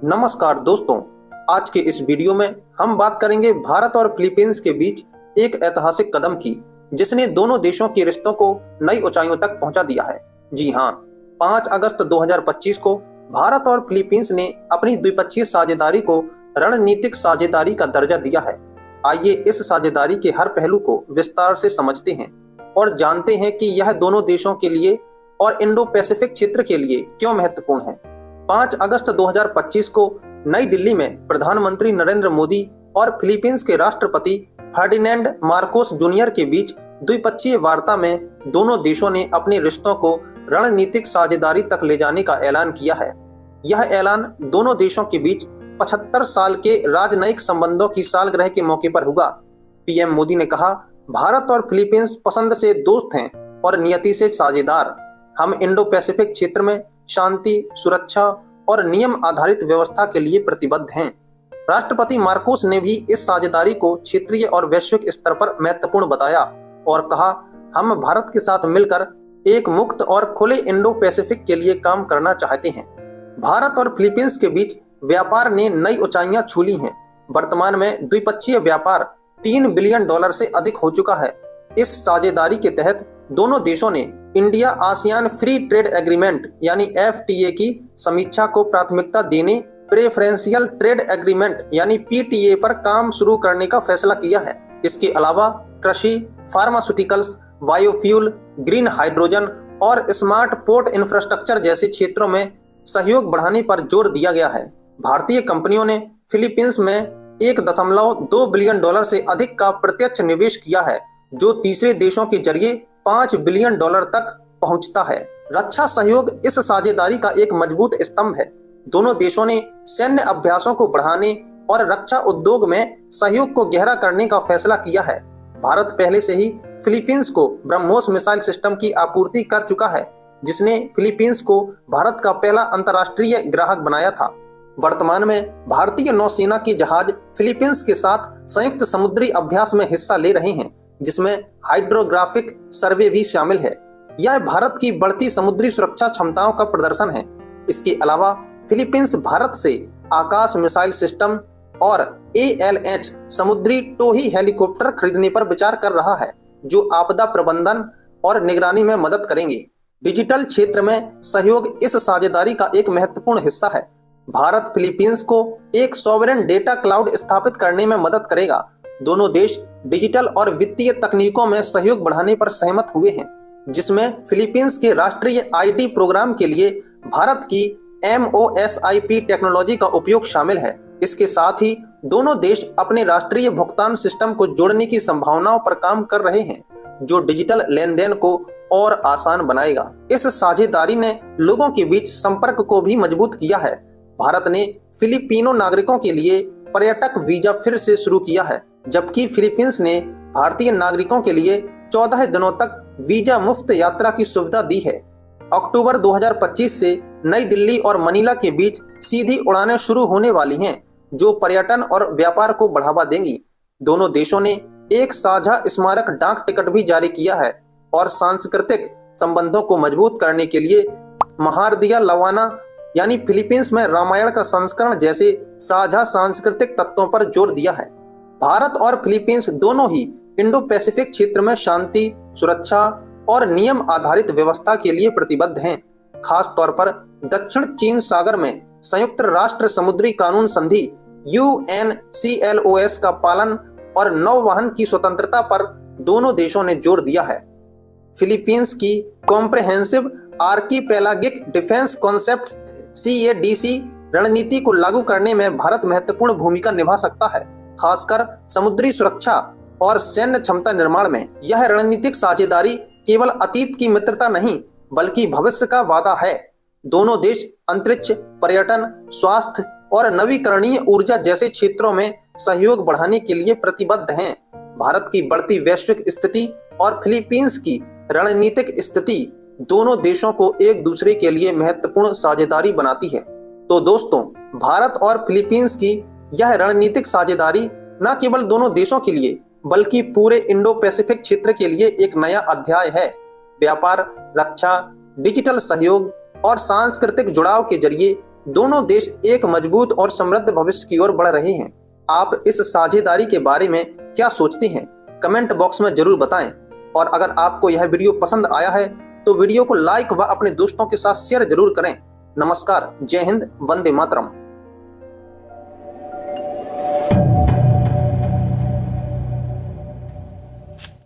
नमस्कार दोस्तों, आज के इस वीडियो में हम बात करेंगे भारत और फिलीपींस के बीच एक ऐतिहासिक कदम की, जिसने दोनों देशों के रिश्तों को नई ऊंचाइयों तक पहुंचा दिया है। जी हां, 5 अगस्त 2025 को भारत और फिलीपींस ने अपनी द्विपक्षीय साझेदारी को रणनीतिक साझेदारी का दर्जा दिया है। आइए इस साझेदारी के हर पहलू को विस्तार से समझते हैं और जानते हैं कि यह दोनों देशों के लिए और इंडो पैसिफिक क्षेत्र के लिए क्यों महत्वपूर्ण है। 5 अगस्त 2025 को नई दिल्ली में प्रधानमंत्री नरेंद्र मोदी और फिलीपींस के राष्ट्रपति फर्डिनेंड मार्कोस जूनियर के बीच द्विपक्षीय वार्ता में दोनों देशों ने अपने रिश्तों को रणनीतिक साझेदारी तक ले जाने का ऐलान किया है। यह ऐलान दोनों देशों के बीच 75 साल के राजनयिक संबंधों की सालगिरह के मौके पर हुआ। पीएम मोदी ने कहा, भारत और फिलीपींस पसंद से दोस्त हैं और नियति से साझेदार। हम इंडो पैसिफिक क्षेत्र में शांति, सुरक्षा और नियम आधारित व्यवस्था के लिए प्रतिबद्ध हैं। राष्ट्रपति मार्कोस ने भी इस साझेदारी को क्षेत्रीय और वैश्विक स्तर पर महत्वपूर्ण बताया और कहा, हम भारत के साथ मिलकर एक मुक्त और खुले इंडो पैसिफिक के लिए काम करना चाहते हैं। भारत और फिलीपींस के बीच व्यापार ने नई ऊंचाइयां छू ली हैं। वर्तमान में द्विपक्षीय व्यापार $3 बिलियन से अधिक हो चुका है। इस साझेदारी के तहत दोनों देशों ने India ASEAN free trade agreement यानी FTA की समीक्षा को प्राथमिकता देने प्रेफरेंशियल ट्रेड एग्रीमेंट यानी PTA पर काम शुरू करने का फैसला किया है। इसके अलावा कृषि, फार्मास्यूटिकल्स, बायोफ्यूल, ग्रीन हाइड्रोजन और स्मार्ट पोर्ट इंफ्रास्ट्रक्चर जैसे क्षेत्रों में सहयोग बढ़ाने पर जोर दिया गया है। भारतीय कंपनियों ने फिलीपींस में $1.2 बिलियन से अधिक का प्रत्यक्ष निवेश किया है, जो तीसरे देशों के जरिए $5 बिलियन तक पहुंचता है। रक्षा सहयोग इस साझेदारी का एक मजबूत स्तंभ है। दोनों देशों ने सैन्य अभ्यासों को बढ़ाने और रक्षा उद्योग में सहयोग को गहरा करने का फैसला किया है। भारत पहले से ही फिलीपींस को ब्रह्मोस मिसाइल सिस्टम की आपूर्ति कर चुका है, जिसने फिलीपींस को भारत का पहला अंतर्राष्ट्रीय ग्राहक बनाया था। वर्तमान में भारतीय नौसेना के जहाज फिलीपींस के साथ संयुक्त समुद्री अभ्यास में हिस्सा ले रहे हैं, जिसमें हाइड्रोग्राफिक सर्वे भी शामिल है। यह भारत की बढ़ती समुद्री सुरक्षा क्षमताओं का प्रदर्शन है। इसके अलावा फिलीपींस भारत से आकाश मिसाइल सिस्टम और ALH समुद्री टोही हेलीकॉप्टर खरीदने पर विचार कर रहा है, जो आपदा प्रबंधन और निगरानी में मदद करेंगे। डिजिटल क्षेत्र में सहयोग इस साझेदारी का एक महत्वपूर्ण हिस्सा है। भारत फिलीपींस को एक सॉवरेन डेटा क्लाउड स्थापित करने में मदद करेगा। दोनों देश डिजिटल और वित्तीय तकनीकों में सहयोग बढ़ाने पर सहमत हुए हैं, जिसमें फिलीपींस के राष्ट्रीय IT प्रोग्राम के लिए भारत की MOSIP टेक्नोलॉजी का उपयोग शामिल है। इसके साथ ही दोनों देश अपने राष्ट्रीय भुगतान सिस्टम को जोड़ने की संभावनाओं पर काम कर रहे हैं, जो डिजिटल लेन देन को और आसान बनाएगा। इस साझेदारी ने लोगों के बीच संपर्क को भी मजबूत किया है। भारत ने फिलिपिनो नागरिकों के लिए पर्यटक वीजा फिर से शुरू किया है, जबकि फिलीपींस ने भारतीय नागरिकों के लिए 14 दिनों तक वीजा मुफ्त यात्रा की सुविधा दी है। अक्टूबर 2025 से नई दिल्ली और मनीला के बीच सीधी उड़ानें शुरू होने वाली हैं, जो पर्यटन और व्यापार को बढ़ावा देंगी। दोनों देशों ने एक साझा स्मारक डाक टिकट भी जारी किया है और सांस्कृतिक संबंधों को मजबूत करने के लिए महारदिया लवाना यानी फिलीपींस में रामायण का संस्करण जैसे साझा सांस्कृतिक तत्वों पर जोर दिया है। भारत और फिलीपींस दोनों ही इंडो पैसिफिक क्षेत्र में शांति, सुरक्षा और नियम आधारित व्यवस्था के लिए प्रतिबद्ध हैं। खास तौर पर दक्षिण चीन सागर में संयुक्त राष्ट्र समुद्री कानून संधि UNCLOS का पालन और नौवहन की स्वतंत्रता पर दोनों देशों ने जोर दिया है। फिलीपींस की कॉम्प्रिहेंसिव आर्कीपेलागिक डिफेंस कॉन्सेप्ट CADC रणनीति को लागू करने में भारत महत्वपूर्ण भूमिका निभा सकता है, खासकर समुद्री सुरक्षा और सैन्य क्षमता निर्माण में। यह रणनीतिक साझेदारी केवल अतीत की मित्रता नहीं, बल्कि भविष्य का वादा है। दोनों देश अंतरिक्ष, पर्यटन, स्वास्थ्य और नवीकरणीय ऊर्जा जैसे क्षेत्रों में सहयोग बढ़ाने के लिए प्रतिबद्ध हैं। भारत की बढ़ती वैश्विक स्थिति और फिलीपींस की रणनीतिक स्थिति दोनों देशों को एक दूसरे के लिए महत्वपूर्ण साझेदारी बनाती है। तो दोस्तों, भारत और फिलीपींस की यह रणनीतिक साझेदारी न केवल दोनों देशों के लिए बल्कि पूरे इंडो पैसिफिक क्षेत्र के लिए एक नया अध्याय है। व्यापार, रक्षा, डिजिटल सहयोग और सांस्कृतिक जुड़ाव के जरिए दोनों देश एक मजबूत और समृद्ध भविष्य की ओर बढ़ रहे हैं। आप इस साझेदारी के बारे में क्या सोचते हैं? कमेंट बॉक्स में जरूर बताएं। और अगर आपको यह वीडियो पसंद आया है तो वीडियो को लाइक व अपने दोस्तों के साथ शेयर जरूर करें। नमस्कार, जय हिंद, वंदे मातरम।